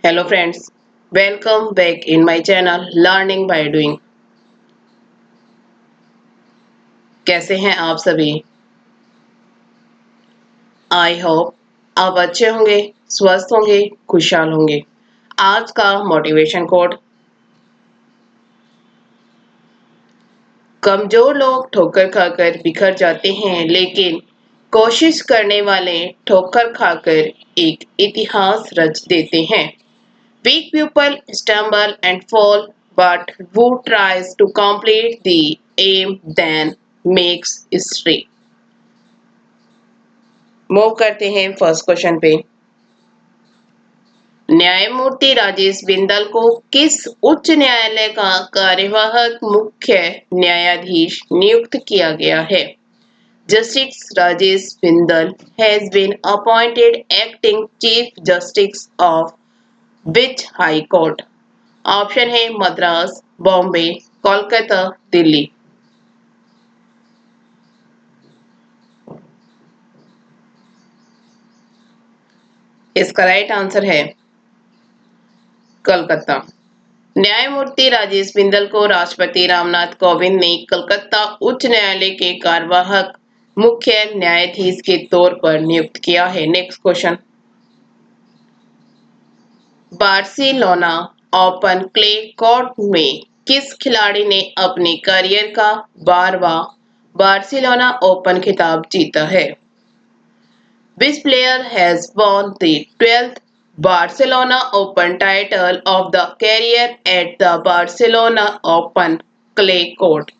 Hello friends, welcome back in my channel Learning by Doing। कैसे हैं आप सभी? आई होप आप अच्छे होंगे, स्वस्थ होंगे, खुशहाल होंगे। आज का मोटिवेशन कोट, कमजोर लोग ठोकर खाकर बिखर जाते हैं, लेकिन कोशिश करने वाले ठोकर खाकर एक इतिहास रच देते हैं। Weak people stumble and fall, but who tries to complete the aim then makes history। Move करते हैं फर्स्ट क्वेश्चन पे। न्यायमूर्ति राजेश बिंदल को किस उच्च न्यायालय का कार्यवाहक मुख्य न्यायाधीश नियुक्त किया गया है? Justice Rajesh Bindal has been appointed acting chief justice of which high court? Option है मद्रास, बॉम्बे, कोलकाता, दिल्ली। इसका राइट आंसर है कलकत्ता। न्यायमूर्ति राजेश बिंदल को राष्ट्रपति रामनाथ कोविंद ने कलकत्ता उच्च न्यायालय के कार्यवाहक मुख्य न्यायाधीश के तौर पर नियुक्त किया है। Next question. Barcelona Open clay court में किस खिलाड़ी ने अपने करियर का 12वां बार्सिलोना ओपन खिताब जीता है? Which player has won the 12th Barcelona Open title of the career at the Barcelona Open clay court?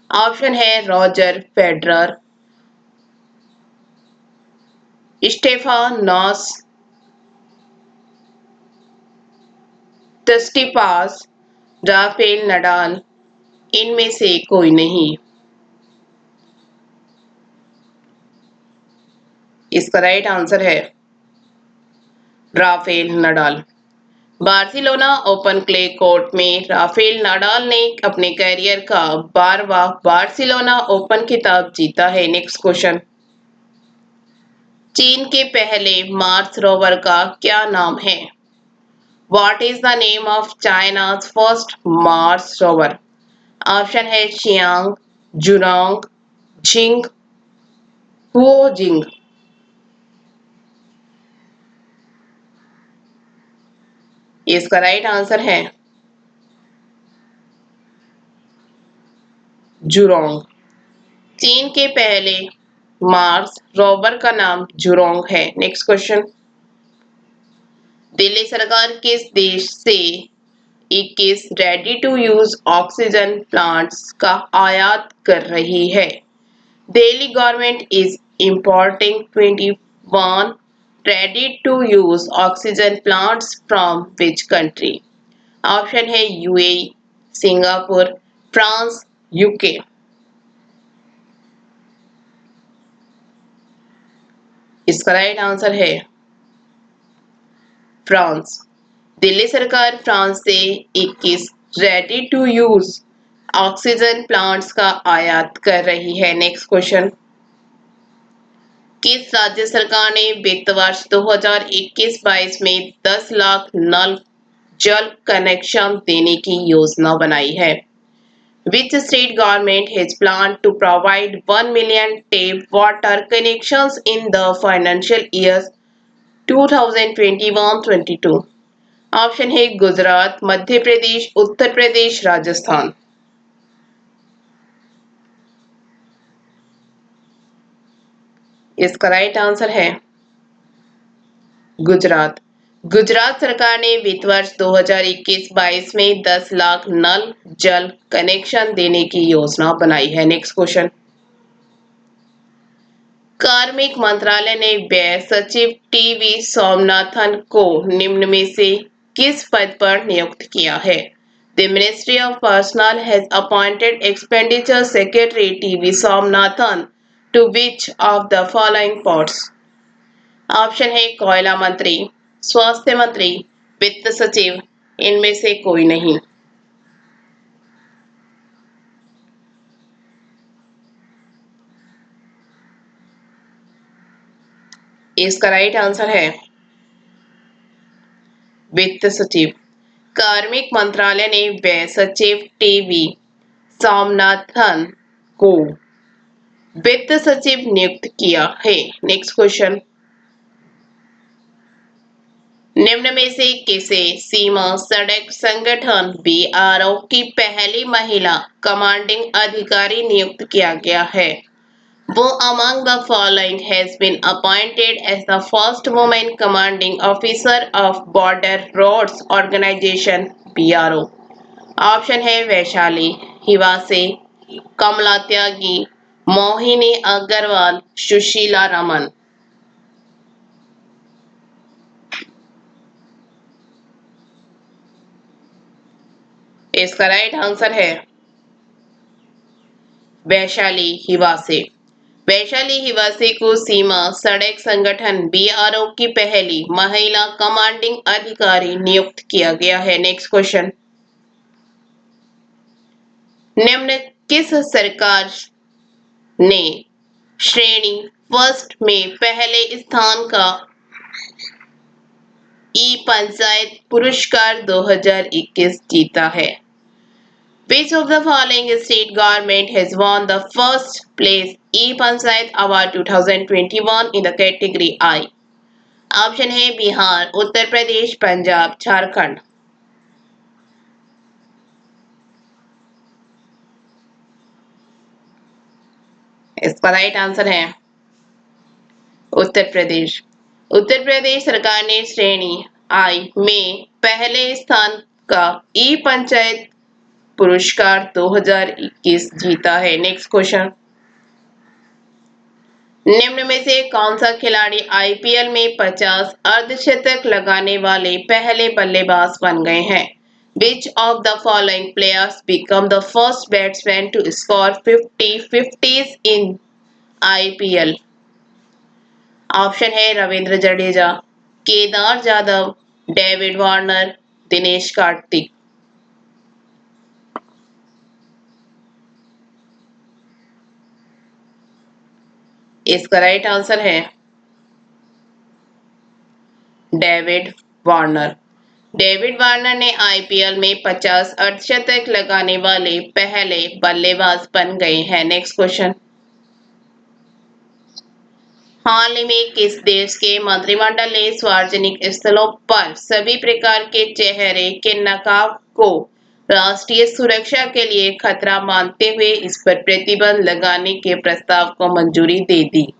Option है Roger Federer, Stefanos Tsitsipas, Rafael Nadal. इनमें से कोई नहीं। इसका राइट आंसर है Rafael Nadal. Barcelona Open clay court में Rafael Nadal ने अपने करियर का 12वां बार्सिलोना ओपन खिताब जीता है। Next question. चीन के पहले मार्स रोवर का क्या नाम है? What is the name of China's first Mars rover? Option है शियांग, जुरांग, जिंग, हुओजिंग। इसका राइट आंसर है जुरोंग। चीन के पहले मार्स रोवर का नाम जुरोंग है। Next question. दिल्ली सरकार किस देश से 21 ready to use oxygen plants का आयात कर रही है? Delhi government is importing 21 ready to use oxygen plants from which country? Option है यूएई, सिंगापुर, फ्रांस, यूके। इसका राइट आंसर है फ्रांस। दिल्ली सरकार फ्रांस से 21 ready to use oxygen plants का आयात कर रही है। Next question. किस राज्य सरकार ने वित्त वर्ष 2021-22 में 10 लाख नल जल कनेक्शन देने की योजना बनाई है? Which state government has planned to provide 1 million tap water connections in the financial years 2021-22? Option है गुजरात, मध्य प्रदेश, उत्तर प्रदेश, राजस्थान। इसका राइट आंसर है गुजरात। गुजरात सरकार ने वित्त वर्ष 2021-22 में 10 लाख नल जल कनेक्शन देने की योजना बनाई है। Next question. कार्मिक मंत्रालय ने व्यय सचिव टीवी सोमनाथन को निम्न में से किस पद पर नियुक्त किया है? The Ministry of Personnel has appointed Expenditure Secretary TV Somnathan to which of the following posts? Option है कोयला मंत्री, स्वास्थ्य मंत्री, वित्त सचिव। इनमें से कोई नहीं। इसका राइट आंसर है वित्त सचिव। कार्मिक मंत्रालय ने व्यय सचिव टीवी स्वामीनाथन को वित्त सचिव नियुक्त किया है। नेक्स्ट क्वेश्चन, निम्न में से किसे सीमा सड़क संगठन बीआरओ की पहली महिला कमांडिंग अधिकारी नियुक्त किया गया है? Who among the following has been appointed as the first woman commanding officer of Border Roads Organization (BRO)? Option है वैशाली हिवासे, कमला त्यागी, मोहिनी अग्रवाल, सुशीला रमन। इसका राइट आंसर है वैशाली हिवासे। वैशाली हिवासे को सीमा सड़क संगठन बीआरओ की पहली महिला कमांडिंग अधिकारी नियुक्त किया गया है। नेक्स्ट क्वेश्चन, निम्न किस सरकार ने श्रेणी फर्स्ट में पहले स्थान का ई पंचायत पुरस्कार 2021 जीता है? Which of the following state government has won the first place E-Panchayat Award 2021 in the category I? Option है बिहार, उत्तर प्रदेश, पंजाब, झारखंड। इसका राइट आंसर है उत्तर प्रदेश। उत्तर प्रदेश सरकार ने श्रेणी आई में पहले स्थान का ई पंचायत पुरस्कार 2021 जीता है। नेक्स्ट क्वेश्चन, निम्न में से कौन सा खिलाड़ी आईपीएल में 50 अर्धशतक लगाने वाले पहले बल्लेबाज बन गए हैं? Which of the following players become the first batsman to score 50 50s in IPL? Option है रविंद्र जडेजा, केदार जाधव, डेविड वार्नर, दिनेश कार्तिक। इसका राइट आंसर है डेविड वार्नर। डेविड वार्नर ने आईपीएल में 50 अर्धशतक लगाने वाले पहले बल्लेबाज बन गए हैं। नेक्स्ट क्वेश्चन, हाल ही में किस देश के मंत्रिमंडल ने सार्वजनिक स्थलों पर सभी प्रकार के चेहरे के नकाब को राष्ट्रीय सुरक्षा के लिए खतरा मानते हुए इस पर प्रतिबंध लगाने के प्रस्ताव को मंजूरी दे दी?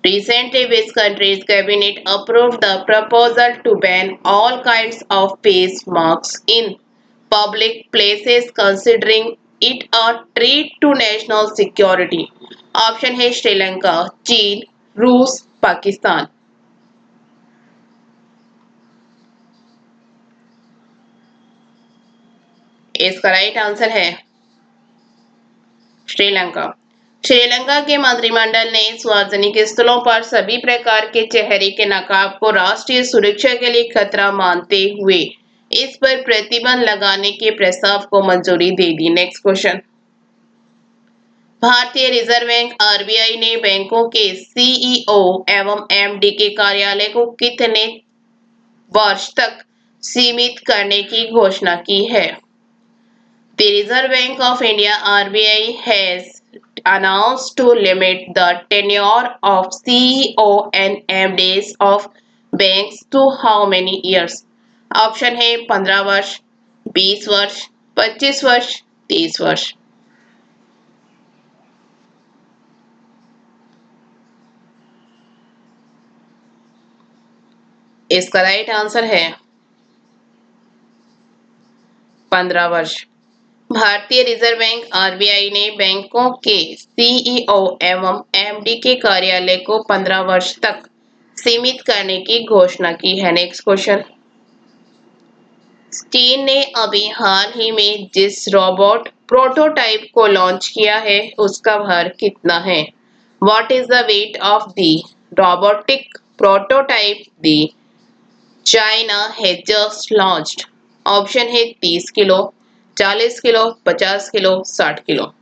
Recently, which country's cabinet approved the proposal to ban all kinds of face masks in public places, considering it a threat to national security? Option है श्रीलंका, चीन, रूस, पाकिस्तान। इसका राइट आंसर है श्रीलंका। श्रीलंका के मंत्रिमंडल ने सार्वजनिक स्थलों पर सभी प्रकार के चेहरे के नकाब को राष्ट्रीय सुरक्षा के लिए खतरा मानते हुए इस पर प्रतिबंध लगाने के प्रस्ताव को मंजूरी दे दी। नेक्स्ट क्वेश्चन, भारतीय रिजर्व बैंक आरबीआई ने बैंकों के सीईओ एवं एमडी के कार्यालय को कितने वर्ष तक सीमित करने की घोषणा की है? The Reserve Bank of India (RBI) has announced to limit the tenure of CEO and MDs of banks to how many years? Option है 15 वर्ष, 20 वर्ष, 25 वर्ष, 30 वर्ष। इसका राइट आंसर है 15 वर्ष। भारतीय रिजर्व बैंक आरबीआई ने बैंकों के सीईओ एवं एमडी के कार्यालय को 15 वर्ष तक सीमित करने की घोषणा की है। नेक्स्ट क्वेश्चन, चीन ने अभी हाल ही में जिस रोबोट प्रोटोटाइप को लॉन्च किया है उसका भार कितना है? What is the weight of the robotic prototype the China has just launched? Option है 30 किलो, 40 किलो, 50 किलो, 60 किलो।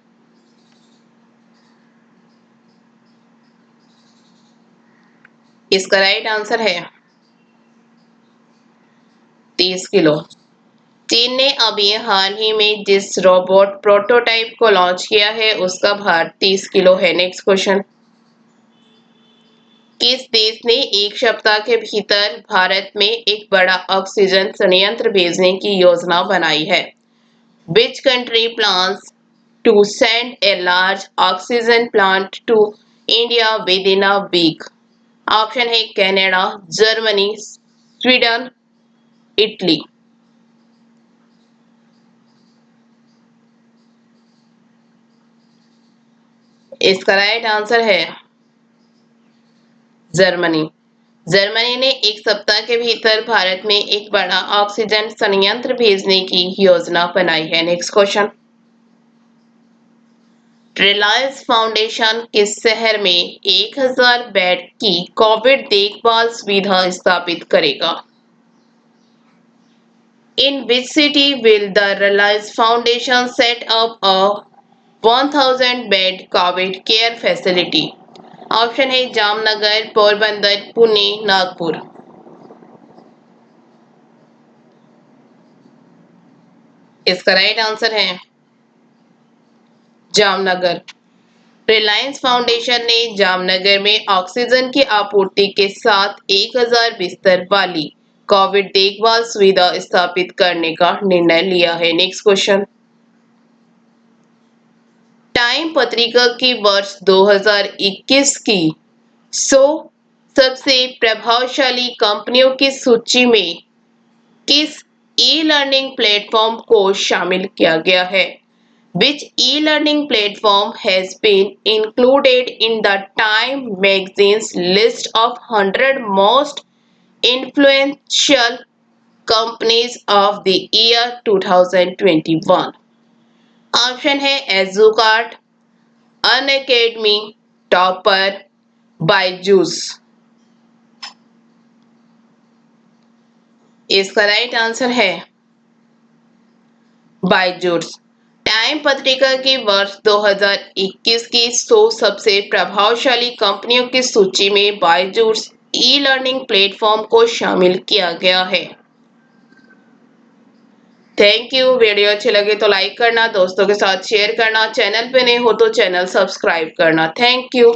इसका राइट आंसर है 30 किलो। चीन ने अभी हाल ही में जिस रोबोट प्रोटोटाइप को लॉन्च किया है उसका भार 30 किलो है। Next question. किस देश ने एक सप्ताह के भीतर भारत में एक बड़ा ऑक्सीजन संयंत्र भेजने की योजना बनाई है? Which country plans to send a large oxygen plant to India within a week? Option है कनाडा, जर्मनी, स्वीडन, इटली। इसका राइट आंसर है जर्मनी। जर्मनी ने एक सप्ताह के भीतर भारत में एक बड़ा ऑक्सीजन संयंत्र भेजने की योजना बनाई है। Next question. रिलायंस फाउंडेशन किस शहर में 1000 बेड की कोविड देखभाल सुविधा स्थापित करेगा? In which city will the Reliance Foundation set up a 1000 bed COVID care facility? Option है जामनगर, पोरबंदर, पुणे, नागपुर। इसका राइट आंसर है जामनगर। रिलायंस फाउंडेशन ने जामनगर में ऑक्सीजन की आपूर्ति के साथ 1000 बिस्तर वाली कोविड देखभाल सुविधा स्थापित करने का निर्णय लिया है। Next question. टाइम पत्रिका की वर्ष 2021 की 100 सबसे प्रभावशाली कंपनियों की सूची में किस ई लर्निंग प्लेटफॉर्म को शामिल किया गया है? Which e-learning platform has been included in the Time magazine's list of 100 most influential companies of the year 2021? Option है एजुकार्ट, अनअकैडमी, टॉपर, बायजूस। इसका राइट आंसर है बायजूस। टाइम पत्रिका की वर्ष 2021 की 100 सबसे प्रभावशाली कंपनियों की सूची में बायजूस ई लर्निंग प्लेटफॉर्म को शामिल किया गया है। Thank you. वीडियो अच्छी लगे तो लाइक करना, दोस्तों के साथ शेयर करना, चैनल पे नए हो तो चैनल सब्सक्राइब करना। Thank you.